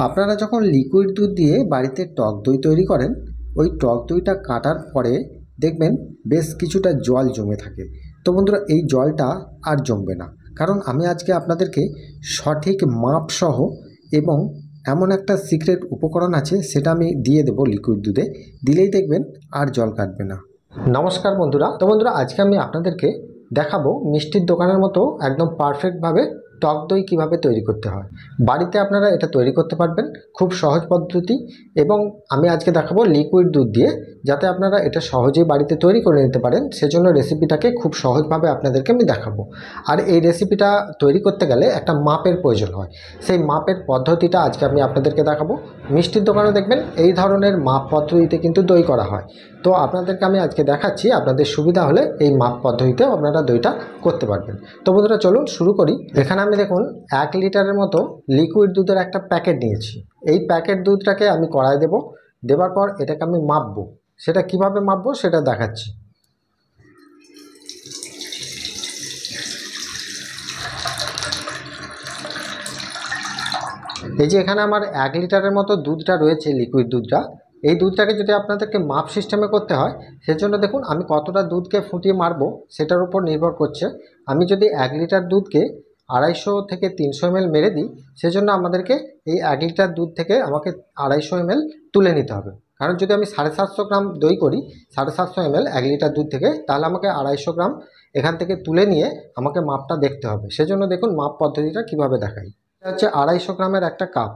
আপনারা যখন লিকুইড দুধ দিয়ে বাড়িতে টক দই তৈরি করেন, ওই টক দইটা কাটার পরে দেখবেন বেশ কিছুটা জল জমে থাকে। তো বন্ধুরা, এই জলটা আর জমবে না, কারণ আমি আজকে আপনাদেরকে সঠিক মাপসহ এবং এমন একটা সিক্রেট উপকরণ আছে, সেটা আমি দিয়ে দেবো লিকুইড দুধে। দিলেই দেখবেন আর জল কাটবে না। নমস্কার বন্ধুরা। তো বন্ধুরা, আজকে আমি আপনাদেরকে দেখাবো মিষ্টির দোকানের মতো একদম পারফেক্টভাবে টক দই কীভাবে তৈরি করতে হয়। বাড়িতে আপনারা এটা তৈরি করতে পারবেন, খুব সহজ পদ্ধতি। এবং আমি আজকে দেখাবো লিকুইড দুধ দিয়ে, যাতে আপনারা এটা সহজেই বাড়িতে তৈরি করে নিতে পারেন। সেজন্য রেসিপিটাকে খুব সহজভাবে আপনাদেরকে আমি দেখাবো। আর এই রেসিপিটা তৈরি করতে গেলে একটা মাপের প্রয়োজন হয়, সেই মাপের পদ্ধতিটা আজকে আমি আপনাদেরকে দেখাবো। মিষ্টির দোকানে দেখবেন এই ধরনের মাপ পদ্ধতিতে কিন্তু দই করা হয়। তো আপনাদেরকে আমি আজকে দেখাচ্ছি, আপনাদের সুবিধা হলে এই মাপ পদ্ধতিতে আপনারা দইটা করতে পারবেন। তো বন্ধুরা, চলুন শুরু করি। এখানে আমি দেখুন 1 লিটারের মতো লিকুইড দুধের একটা প্যাকেট নিয়েছি। এই প্যাকেট দুধটাকে আমি কড়াই দেব, দেওয়ার পর এটাকে আমি মাপবো। সেটা কিভাবে মাপবো সেটা দেখাচ্ছি। এই যে এখানে আমার 1 লিটারের মতো দুধটা রয়েছে, লিকুইড দুধটা। এই দুধটাকে যদি আপনাদেরকে মাপ সিস্টেমে করতে হয়, সেজন্য দেখুন আমি কতটা দুধকে ফুটিয়ে মারবো সেটার উপর নির্ভর করছে। আমি যদি 1 লিটার দুধকে 250 থেকে 300 ml মেরে দিই, সেজন্য আমাদেরকে এই 1 লিটার দুধ থেকে আমাকে 250 ml তুলে নিতে হবে। কারণ যদি আমি 750 গ্রাম দই করি, 750 ml 1 লিটার দুধ থেকে, তাহলে আমাকে 250 গ্রাম এখান থেকে তুলে নিয়ে আমাকে মাপটা দেখতে হবে। সেজন্য দেখুন মাপ পদ্ধতিটা কিভাবে দেখাই। এটা হচ্ছে 250 গ্রামের একটা কাপ।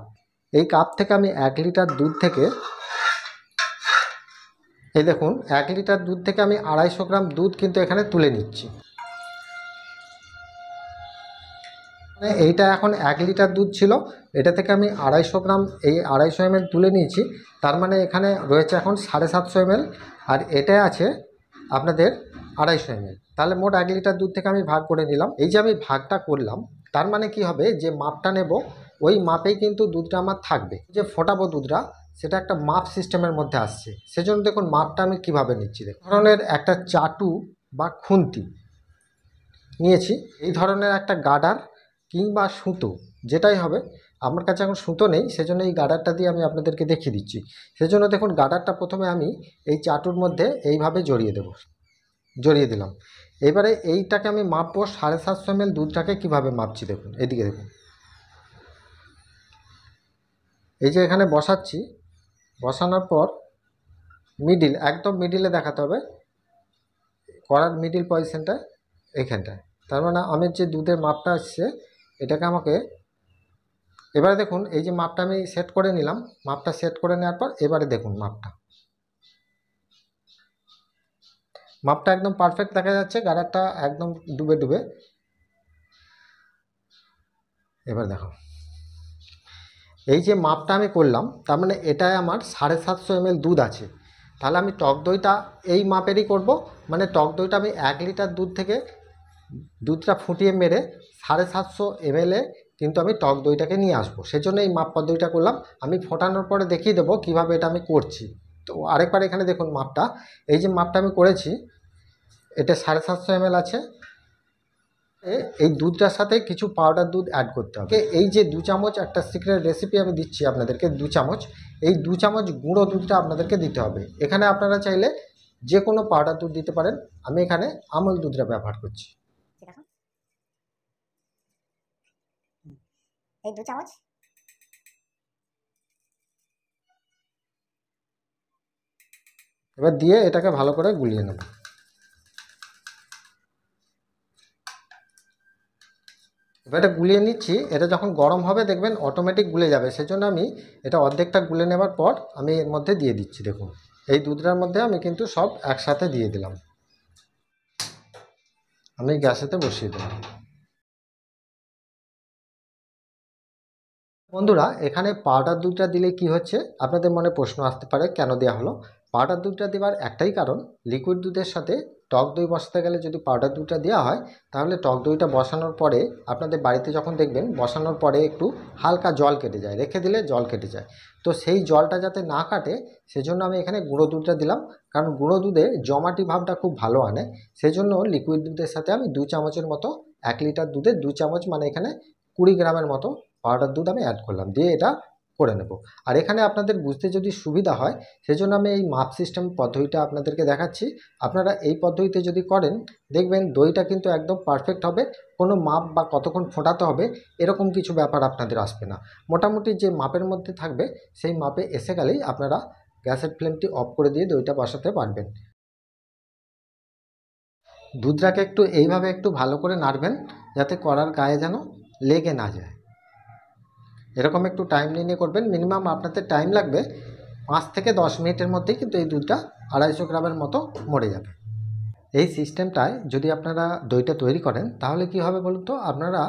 এই কাপ থেকে আমি 1 লিটার দুধ থেকে, এই দেখুন 1 লিটার দুধ থেকে আমি 250 গ্রাম দুধ কিন্তু এখানে তুলে নিচ্ছি। মানে এইটা এখন 1 লিটার দুধ ছিল, এটা থেকে আমি 250 গ্রাম এই 250 ml তুলে নিয়েছি। তার মানে এখানে রয়েছে এখন 750 ml, আর এটা আছে আপনাদের 250 ml। তাহলে মোট 1 লিটার দুধ থেকে আমি ভাগ করে নিলাম। এই যে আমি ভাগটা করলাম, তার মানে কি হবে, যে মাপটা নেব ওই মাপেই কিন্তু দুধটা আমার থাকবে। যে ফোটাবো দুধটা, সেটা একটা মাপ সিস্টেমের মধ্যে আসছে। সেজন্য দেখুন মাপটা আমি কিভাবে নিচ্ছি। দেখুন ধরনের একটা চাটু বা খুন্তি নিয়েছি, এই ধরনের একটা গার্ডার কিংবা সুতো, যেটাই হবে। আমার কাছে এখন সুতো নেই, সেজন্য এই গার্ডারটা দিয়ে আমি আপনাদেরকে দেখিয়ে দিচ্ছি। সেজন্য দেখুন গার্ডারটা প্রথমে আমি এই চাটুর মধ্যে এইভাবে জড়িয়ে দেব, জড়িয়ে দিলাম। এবারে এইটাকে আমি মাপবো 750 ml দুধটাকে কিভাবে মাপছি। দেখুন এদিকে দেখুন, এই যে এখানে বসাচ্ছি, বসানোর পর মিডিল, একদম মিডিলে দেখাতে হবে, করার মিডিল পজিশনটা এইখানটায়। তার মানে আমি যে দুধের মাপটা আসছে এটাকে আমাকে, এবারে দেখুন এই যে মাপটা আমি সেট করে নিলাম। মাপটা সেট করে নেওয়ার পর এবারে দেখুন মাপটা একদম পারফেক্ট দেখা যাচ্ছে, গাড়ারটা একদম ডুবে ডুবে। এবার দেখো এই যে মাপটা আমি করলাম, তার মানে এটাই আমার 750 ml দুধ আছে। তাহলে আমি টক দইটা এই মাপেরই করব। মানে টক দইটা আমি 1 লিটার দুধ থেকে দুধটা ফুটিয়ে মেরে 750 ml কিন্তু আমি টক দইটাকে নিয়ে আসবো। সেজন্য এই মাপ পদ্ধতিটা করলাম। আমি ফোটানোর পরে দেখিয়ে দেবো কীভাবে এটা আমি করছি। তো আরেকবার এখানে দেখুন মাপটা, এই যে মাপটা আমি করেছি, এটা 750 ml আছে। এই দুধটার সাথে কিছু পাউডার দুধ অ্যাড করতে হবে। এই যে 2 চামচ, একটা সিক্রেট রেসিপি আমি দিচ্ছি আপনাদেরকে, 2 চামচ, এই 2 চামচ গুঁড়ো দুধটা আপনাদেরকে দিতে হবে। এখানে আপনারা চাইলে যে কোনো পাউডার দুধ দিতে পারেন, আমি এখানে আমুল দুধটা ব্যবহার করছি। এই 2 চামচ এবার দিয়ে এটাকে ভালো করে গুলিয়ে নেব। এবার এটা গুলিয়ে নিচ্ছি। এটা যখন গরম হবে দেখবেন অটোমেটিক গুলে যাবে। সেজন্য আমি এটা অর্ধেকটা গুলে নেওয়ার পর আমি এর মধ্যে দিয়ে দিচ্ছি। দেখুন এই দুধটার মধ্যে আমি কিন্তু সব একসাথে দিয়ে দিলাম। আমি গ্যাসেতে বসিয়ে দিলাম। বন্ধুরা, এখানে পাউডার দুধটা দিলে কি হচ্ছে, আপনাদের মনে প্রশ্ন আসতে পারে কেন দেওয়া হলো। পাউডার দুধটা দেওয়ার একটাই কারণ, লিকুইড দুধের সাথে টক দই বসাতে গেলে যদি পাউডার দুধটা দেওয়া হয়, তাহলে টক দইটা বসানোর পরে আপনাদের বাড়িতে যখন দেখবেন বসানোর পরে একটু হালকা জল কেটে যায়, রেখে দিলে জল কেটে যায়। তো সেই জলটা যাতে না কাটে, সেজন্য আমি এখানে গুঁড়ো দুধটা দিলাম। কারণ গুঁড়ো দুধে জমাটি ভাবটা খুব ভালো আনে। সেজন্য লিকুইড দুধের সাথে আমি 2 চামচের মতো, 1 লিটার দুধে 2 চামচ, মানে এখানে 20 গ্রামের মতো পাউডার দুধ আমি অ্যাড করলাম। দিয়ে এটা করে নেব। আর এখানে আপনাদের বুঝতে যদি সুবিধা হয় সেজন্য আমি এই মাপ সিস্টেম পদ্ধতিটা আপনাদেরকে দেখাচ্ছি। আপনারা এই পদ্ধতিতে যদি করেন দেখবেন দইটা কিন্তু একদম পারফেক্ট হবে। কোনো মাপ বা কতক্ষণ ফোটাতে হবে এরকম কিছু ব্যাপার আপনাদের আসবে না। মোটামুটি যে মাপের মধ্যে থাকবে সেই মাপে এসে গেলেই আপনারা গ্যাসের ফ্লেমটি অফ করে দিয়ে দইটা বসাতে পারবেন। দুধটাকে একটু এইভাবে একটু ভালো করে নাড়বেন যাতে কড়ার গায়ে যেন লেগে না যায়। এরকম একটু টাইম নিয়ে করবেন। মিনিমাম আপনাদের টাইম লাগবে 5 থেকে 10 মিনিটের মধ্যেই কিন্তু এই দুধটা 250 গ্রামের মতো মরে যাবে। এই সিস্টেমটায় যদি আপনারা দইটা তৈরি করেন তাহলে কি হবে বলুন তো, আপনারা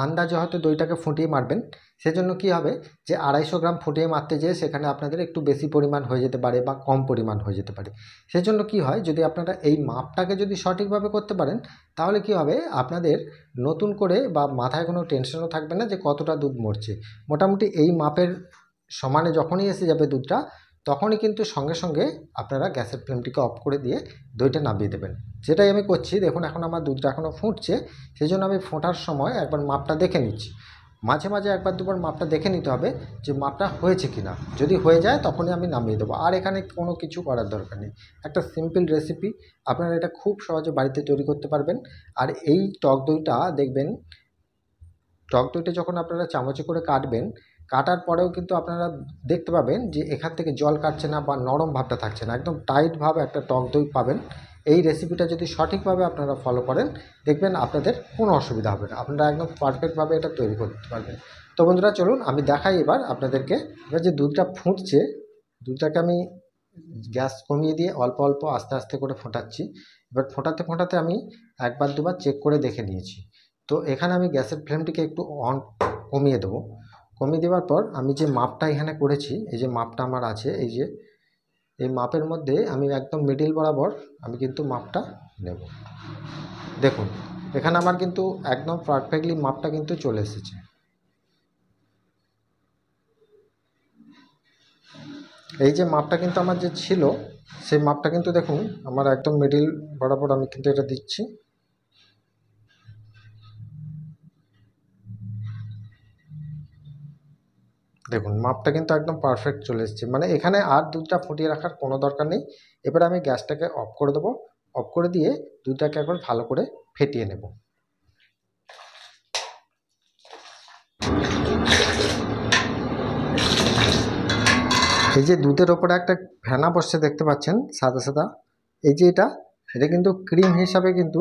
আন্দাজে হয়তো দইটাকে ফুটিয়ে মারবেন, সেজন্য কি হবে যে 250 গ্রাম ফুটিয়ে মারতে যেয়ে সেখানে আপনাদের একটু বেশি পরিমাণ হয়ে যেতে পারে বা কম পরিমাণ হয়ে যেতে পারে। সেজন্য কি হয়, যদি আপনারা এই মাপটাকে যদি সঠিকভাবে করতে পারেন তাহলে কি হবে, আপনাদের নতুন করে বা মাথায় কোনো টেনশনও থাকবে না যে কতটা দুধ মরছে। মোটামুটি এই মাপের সমানে যখনই এসে যাবে দুধটা, তখনই কিন্তু সঙ্গে সঙ্গে আপনারা গ্যাসের ফ্লেমটিকে অফ করে দিয়ে দইটা নামিয়ে দেবেন। যেটাই আমি করছি, দেখুন এখন আমার দুধটা এখনও ফুটছে, সেই জন্য আমি ফোটার সময় একবার মাপটা দেখে নিচ্ছি। মাঝে মাঝে একবার দুবার মাপটা দেখে নিতে হবে যে মাপটা হয়েছে কি না। যদি হয়ে যায় তখনই আমি নামিয়ে দেবো। আর এখানে কোনো কিছু করার দরকার নেই। একটা সিম্পল রেসিপি, আপনারা এটা খুব সহজে বাড়িতে তৈরি করতে পারবেন। আর এই টক দইটা দেখবেন, টক দইটা যখন আপনারা চামচে করে কাটবেন, কাটার পরেও কিন্তু আপনারা দেখতে পাবেন যে এখান থেকে জল কাটছে না বা নরম ভাবটা থাকছে না, একদম টাইটভাবে একটা টক দই পাবেন। এই রেসিপিটা যদি সঠিকভাবে আপনারা ফলো করেন দেখবেন আপনাদের কোনো অসুবিধা হবে না, আপনারা একদম পারফেক্টভাবে এটা তৈরি করতে পারবেন। তো বন্ধুরা চলুন আমি দেখাই এবার আপনাদেরকে। এবার যে দুধটা ফুটছে, দুধটাকে আমি গ্যাস কমিয়ে দিয়ে অল্প অল্প আস্তে আস্তে করে ফোটাচ্ছি। এবার ফোটাতে ফোটাতে আমি একবার দুবার চেক করে দেখে নিয়েছি। তো এখানে আমি গ্যাসের ফ্লেমটিকে একটু কমিয়ে দেবো। কমিয়ে দেওয়ার পর আমি যে মাপটা এখানে করেছি, এই যে মাপটা আমার আছে, এই যে এই মাপের মধ্যে আমি একদম মিডিল বরাবর আমি কিন্তু মাপটা নেব। দেখুন এখানে আমার কিন্তু একদম পারফেক্টলি মাপটা কিন্তু চলে এসেছে। এই যে মাপটা কিন্তু আমার যে ছিল সেই মাপটা কিন্তু দেখুন আমার একদম মিডিল বরাবর আমি কিন্তু এটা দিচ্ছি। দেখুন মাপটা কিন্তু একদম পারফেক্ট চলে এসেছে, মানে এখানে আর দুধটা ফুটিয়ে রাখার কোনো দরকার নেই। এবার আমি গ্যাসটাকে অফ করে দেবো। অফ করে দিয়ে দুধটাকে একবার ভালো করে ফেটিয়ে নেব। এই যে দুধের ওপরে একটা ফেনা বসছে দেখতে পাচ্ছেন সাদা সাদা, এই যে এটা কিন্তু ক্রিম হিসাবে কিন্তু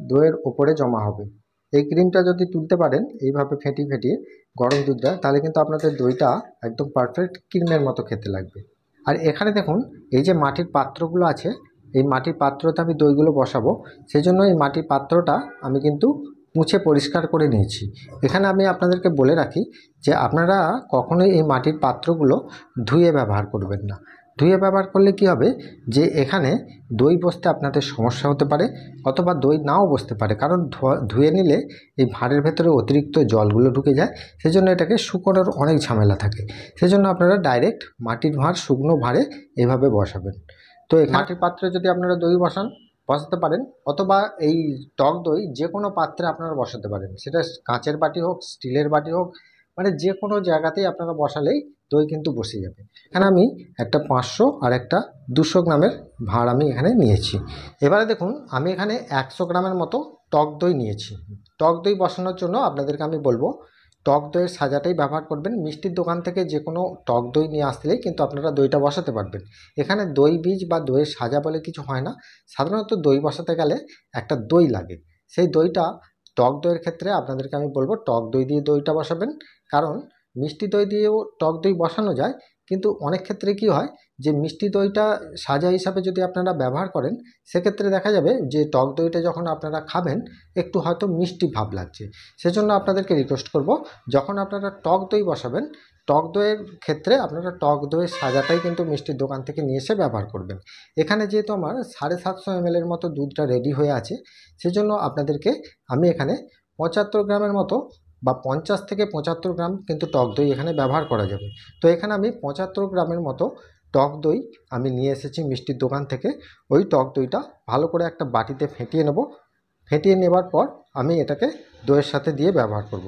দইয়ের ওপরে জমা হবে। এই ক্রিমটা যদি তুলতে পারেন এইভাবে ফেটিয়ে ফেটিয়ে গরম দুধটা, তাহলে কিন্তু আপনাদের দইটা একদম পারফেক্ট ক্রিমের মতো খেতে লাগবে। আর এখানে দেখুন এই যে মাটির পাত্রগুলো আছে, এই মাটির পাত্রতে আমি দইগুলো বসাবো, সেই জন্য এই মাটির পাত্রটা আমি কিন্তু মুছে পরিষ্কার করে নিয়েছি। এখানে আমি আপনাদেরকে বলে রাখি যে আপনারা কখনোই এই মাটির পাত্রগুলো ধুয়ে ব্যবহার করবেন না। ধুয়ে ব্যবহার করলে কি হবে যে এখানে দই বসতে আপনাদের সমস্যা হতে পারে, অথবা দই নাও বসতে পারে, কারণ ধুয়ে নিলে এই ভাঁড়ের ভেতরে অতিরিক্ত জলগুলো ঢুকে যায়, সেজন্য এটাকে শুকোনোর অনেক ঝামেলা থাকে। সেজন্য আপনারা ডাইরেক্ট মাটির ভাঁড়, শুকনো ভাঁড়ে এভাবে বসাবেন। তো এই মাটির পাত্রে যদি আপনারা দই বসাতে পারেন, অথবা এই টক দই যে কোনো পাত্রে আপনারা বসাতে পারেন, সেটা কাঁচের বাটি হোক, স্টিলের বাটি হোক, মানে যে কোনো জায়গাতেই আপনারা বসালেই দই কিন্তু বসে যাবে। এখানে আমি একটা 500 আর একটা 200 গ্রামের ভাঁড় আমি এখানে নিয়েছি। এবারে দেখুন আমি এখানে 100 গ্রামের মতো টক দই নিয়েছি। টক দই বসানোর জন্য আপনাদেরকে আমি বলবো টক দইয়ের সাজাটাই ব্যবহার করবেন। মিষ্টির দোকান থেকে যে কোনো টক দই নিয়ে আসলেই কিন্তু আপনারা দইটা বসাতে পারবেন। এখানে দই বীজ বা দইয়ের সাজা বলে কিছু হয় না। সাধারণত দই বসাতে গেলে একটা দই লাগে, সেই দইটা টক দইয়ের ক্ষেত্রে আপনাদেরকে আমি বলবো টক দই দিয়ে দইটা বসাবেন। কারণ মিষ্টি দই দিয়েও টক দই বসানো যায়, কিন্তু অনেক ক্ষেত্রে কি হয় যে মিষ্টি দইটা সাজা হিসাবে যদি আপনারা ব্যবহার করেন, সেক্ষেত্রে দেখা যাবে যে টক দইটা যখন আপনারা খাবেন একটু হয়তো মিষ্টি ভাব লাগছে। সেজন্য আপনাদেরকে রিকোয়েস্ট করব, যখন আপনারা টক দই বসাবেন, টক দইয়ের ক্ষেত্রে আপনারা টক দইয়ের সাজাটাই কিন্তু মিষ্টির দোকান থেকে নিয়ে এসে ব্যবহার করবেন। এখানে যেহেতু আমার 750 ml মতো দুধটা রেডি হয়ে আছে, সেজন্য আপনাদেরকে আমি এখানে 75 গ্রামের মতো বা 50 থেকে 75 গ্রাম কিন্তু টক দই এখানে ব্যবহার করা যাবে। তো এখানে আমি 75 গ্রামের মতো টক দই আমি নিয়ে এসেছি মিষ্টির দোকান থেকে। ওই টক দইটা ভালো করে একটা বাটিতে ফেটিয়ে নেব। ফেটিয়ে নেবার পর আমি এটাকে দইয়ের সাথে দিয়ে ব্যবহার করব।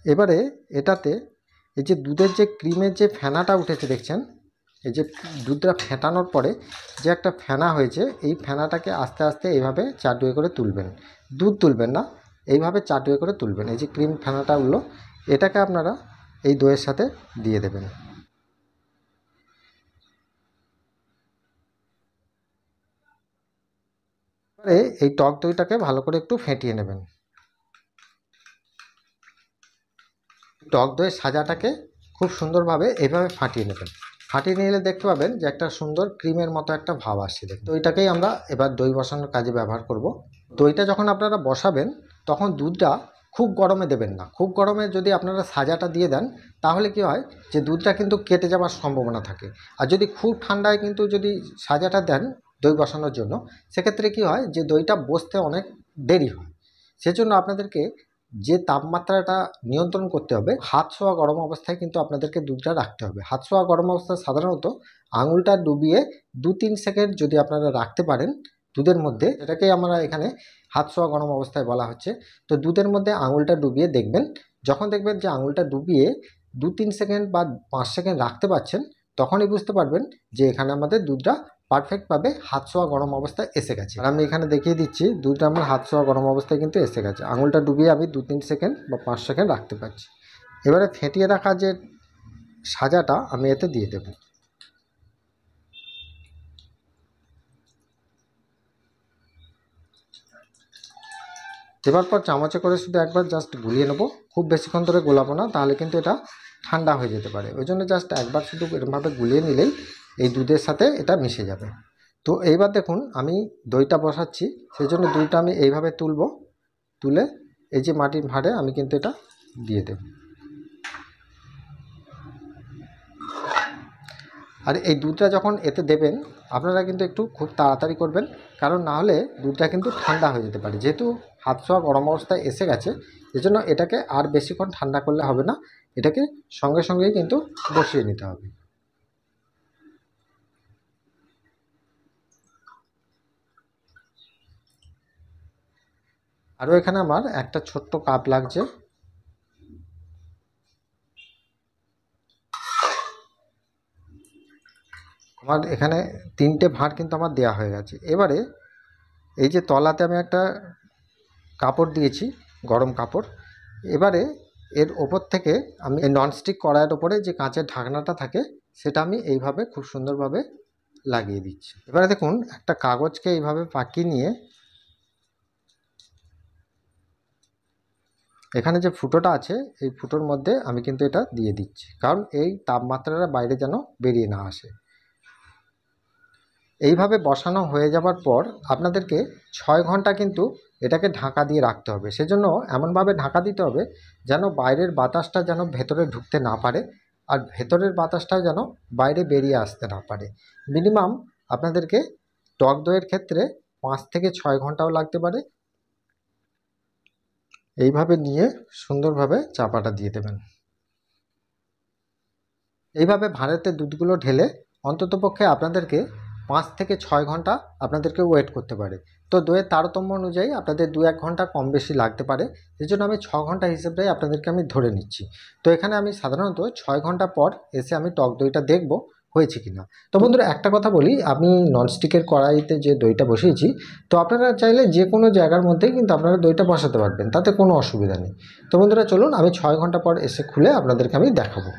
এবারে এটাতে এই যে দুধের যে ক্রিমের যে ফেনাটা উঠেছে দেখছেন, এই যে দুধটা ফেটানোর পরে যে একটা ফেনা হয়েছে, এই ফেনাটাকে আস্তে আস্তে এইভাবে চাটুয়ে করে তুলবেন। দুধ তুলবেন না, এইভাবে চাটুয়ে করে তুলবেন। এই যে ক্রিম ফেনাটা উঠলো, এটাকে আপনারা এই দইয়ের সাথে দিয়ে দেবেন। এবারে এই টক দইটাকে ভালো করে একটু ফেটিয়ে নেবেন। টক দইয়ের সাজাটাকে খুব সুন্দরভাবে এইভাবে ফাটিয়ে নেবেন। ফাটিয়ে নিলে দেখতে পাবেন যে একটা সুন্দর ক্রিমের মতো একটা ভাব আসছে। দেখুন, দইটাকেই আমরা এবার দই বসানোর কাজে ব্যবহার করব। দইটা যখন আপনারা বসাবেন তখন দুধটা খুব গরমে দেবেন না। খুব গরমে যদি আপনারা সাজাটা দিয়ে দেন তাহলে কি হয় যে দুধটা কিন্তু কেটে যাওয়ার সম্ভাবনা থাকে। আর যদি খুব ঠান্ডায় কিন্তু যদি সাজাটা দেন দই বসানোর জন্য, সেক্ষেত্রে কি হয় যে দইটা বসতে অনেক দেরি হয়। সেজন্য আপনাদেরকে যে তাপমাত্রাটা নিয়ন্ত্রণ করতে হবে, হাত ছোঁয়া গরম অবস্থায় কিন্তু আপনাদেরকে দুধটা রাখতে হবে। হাত ছোঁয়া গরম অবস্থায় সাধারণত আঙুলটা ডুবিয়ে 2-3 সেকেন্ড যদি আপনারা রাখতে পারেন দুধের মধ্যে, এটাকেই আমরা এখানে হাত ছোঁয়া গরম অবস্থায় বলা হচ্ছে। তো দুধের মধ্যে আঙুলটা ডুবিয়ে দেখবেন, যখন দেখবেন যে আঙুলটা ডুবিয়ে 2-3 সেকেন্ড বা 5 সেকেন্ড রাখতে পারছেন, তখনই বুঝতে পারবেন যে এখানে আমাদের দুধটা পারফেক্টভাবে হাত ছোঁয়া গরম অবস্থায় এসে গেছে। আর আমি এখানে দেখিয়ে দিচ্ছি দুধটা আমার হাত ছোঁয়া গরম অবস্থায় কিন্তু এসে গেছে। আঙুলটা ডুবিয়ে আমি 2-3 সেকেন্ড বা 5 সেকেন্ড রাখতে পারছি। এবারে ফেটিয়ে রাখা যে সাজাটা আমি এতে দিয়ে দেব। দেওয়ার পর চামচে করে শুধু একবার জাস্ট গুলিয়ে নেব। খুব বেশিক্ষণ ধরে গোলাবো না, তাহলে কিন্তু এটা ঠান্ডা হয়ে যেতে পারে। ওই জন্য জাস্ট একবার শুধু এরকমভাবে গুলিয়ে নিলেই এই দুধের সাথে এটা মিশে যাবে। তো এইবার দেখুন আমি দইটা বসাচ্ছি, সেই জন্য দইটা আমি এইভাবে তুলে এই যে মাটির ভাঁড়ে আমি কিন্তু এটা দিয়ে দেব। আর এই দুধটা যখন এতে দেবেন আপনারা কিন্তু একটু খুব তাড়াতাড়ি করবেন, কারণ না হলে দুধটা কিন্তু ঠান্ডা হয়ে যেতে পারে। যেহেতু হাত ছোঁয়া গরম অবস্থায় এসে গেছে, এজন্য এটাকে আর বেশিক্ষণ ঠান্ডা করলে হবে না, এটাকে সঙ্গে সঙ্গেই কিন্তু বসিয়ে নিতে হবে। আরও এখানে আমার একটা ছোট্ট কাপ লাগছে। আমার এখানে 3টে ভাঁড় কিন্তু আমার দেওয়া হয়ে গেছে। এবারে এই যে তলাতে আমি একটা কাপড় দিয়েছি, গরম কাপড়, এবারে এর ওপর থেকে আমি এই ননস্টিক কড়াইয়ের ওপরে যে কাঁচের ঢাকনাটা থাকে সেটা আমি এইভাবে খুব সুন্দরভাবে লাগিয়ে দিচ্ছি। এবারে দেখুন একটা কাগজকে এইভাবে পাকিয়ে নিয়ে এখানে যে ফুটোটা আছে এই ফুটোর মধ্যে আমি কিন্তু এটা দিয়ে দিচ্ছি, কারণ এই তাপমাত্রাটা বাইরে যেন বেরিয়ে না আসে। এইভাবে বসানো হয়ে যাবার পর আপনাদেরকে 6 ঘন্টা কিন্তু এটাকে ঢাকা দিয়ে রাখতে হবে। সেজন্য এমনভাবে ঢাকা দিতে হবে যেন বাইরের বাতাসটা যেন ভেতরে ঢুকতে না পারে, আর ভেতরের বাতাসটাও যেন বাইরে বেরিয়ে আসতে না পারে। মিনিমাম আপনাদেরকে টক দইয়ের ক্ষেত্রে 5 থেকে 6 ঘন্টাও লাগতে পারে। এইভাবে নিয়ে সুন্দরভাবে চাপাটা দিয়ে দেবেন। এইভাবে ভাঁড়েতে দুধগুলো ঢেলে অন্ততপক্ষে আপনাদেরকে 5 থেকে 6 ঘন্টা আপনাদেরকে ওয়েট করতে পারে। তো দইয়ের তারতম্য অনুযায়ী আপনাদের 2-1 ঘন্টা কম বেশি লাগতে পারে, সেই জন্য আমি 6 ঘন্টা হিসেবেই আপনাদেরকে আমি ধরে নিচ্ছি। তো এখানে আমি সাধারণত 6 ঘন্টা পর এসে আমি টক দইটা দেখব হয়েছে কিনা। তো বন্ধুরা একটা কথা বলি, আমি ননস্টিকের কড়াইতে যে দইটা বসিয়েছি, তো আপনারা চাইলে যে কোনো জায়গার মধ্যেই কিন্তু আপনারা দইটা বসাতে পারবেন, তাতে কোনো অসুবিধা নেই। তো বন্ধুরা চলুন আমি 6 ঘন্টা পর এসে খুলে আপনাদেরকে আমি দেখাবো।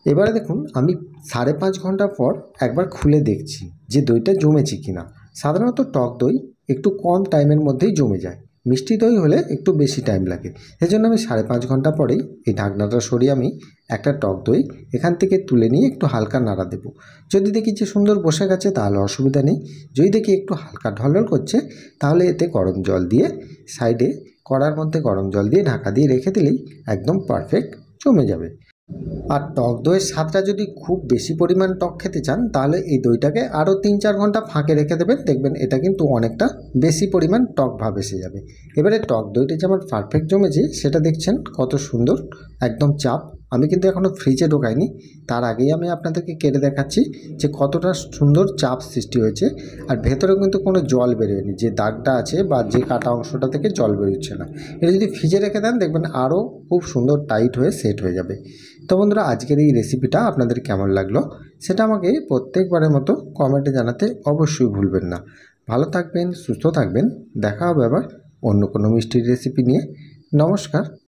এবারে দেখুন আমি 5.5 ঘন্টা পর একবার খুলে দেখছি যে দইটা জমেছে কিনা। সাধারণত টক দই একটু কম টাইমের মধ্যেই জমে যায়, মিষ্টি দই হলে একটু বেশি টাইম লাগে। সেজন্য আমি 5.5 ঘন্টা পরেই এই ঢাকনাটা সরিয়ে আমি একটা টক দই এখান থেকে তুলে নিয়ে একটু হালকা নাড়া দেবো। যদি দেখি যে সুন্দর বসে গেছে তাহলে অসুবিধা নেই, যদি দেখি একটু হালকা ঢলঢল করছে তাহলে এতে গরম জল দিয়ে সাইডে কড়ার মধ্যে গরম জল দিয়ে ঢাকা দিয়ে রেখে দিলেই একদম পারফেক্ট জমে যাবে। আর টক দইয়ের স্বাদটা যদি খুব বেশি পরিমাণ টক খেতে চান তাহলে এই দইটাকে আরও 3-4 ঘন্টা ফাঁকে রেখে দেবেন, দেখবেন এটা কিন্তু অনেকটা বেশি পরিমাণ টক ভাব এসে যাবে। এবারে টক দইটা যে আমার পারফেক্ট জমেছে সেটা দেখছেন কত সুন্দর একদম চাপ আমি কিন্তু এখনও ফ্রিজে ঢোকাইনি, তার আগেই আমি আপনাদেরকে কেটে দেখাচ্ছি যে কতটা সুন্দর চাপ সৃষ্টি হয়েছে। আর ভেতরে কিন্তু কোনো জল বেরোয়নি, যে দাগটা আছে বা যে কাটা অংশটা থেকে জল বেরোচ্ছে না। এটা যদি ফ্রিজে রেখে দেন দেখবেন আরও খুব সুন্দর টাইট হয়ে সেট হয়ে যাবে। তো বন্ধুরা, আজকের এই রেসিপিটা আপনাদের কেমন লাগলো সেটা আমাকে প্রত্যেকবারের মতো কমেন্টে জানাতে অবশ্যই ভুলবেন না। ভালো থাকবেন, সুস্থ থাকবেন। দেখা হবে আবার অন্য কোনো মিষ্টির রেসিপি নিয়ে। নমস্কার।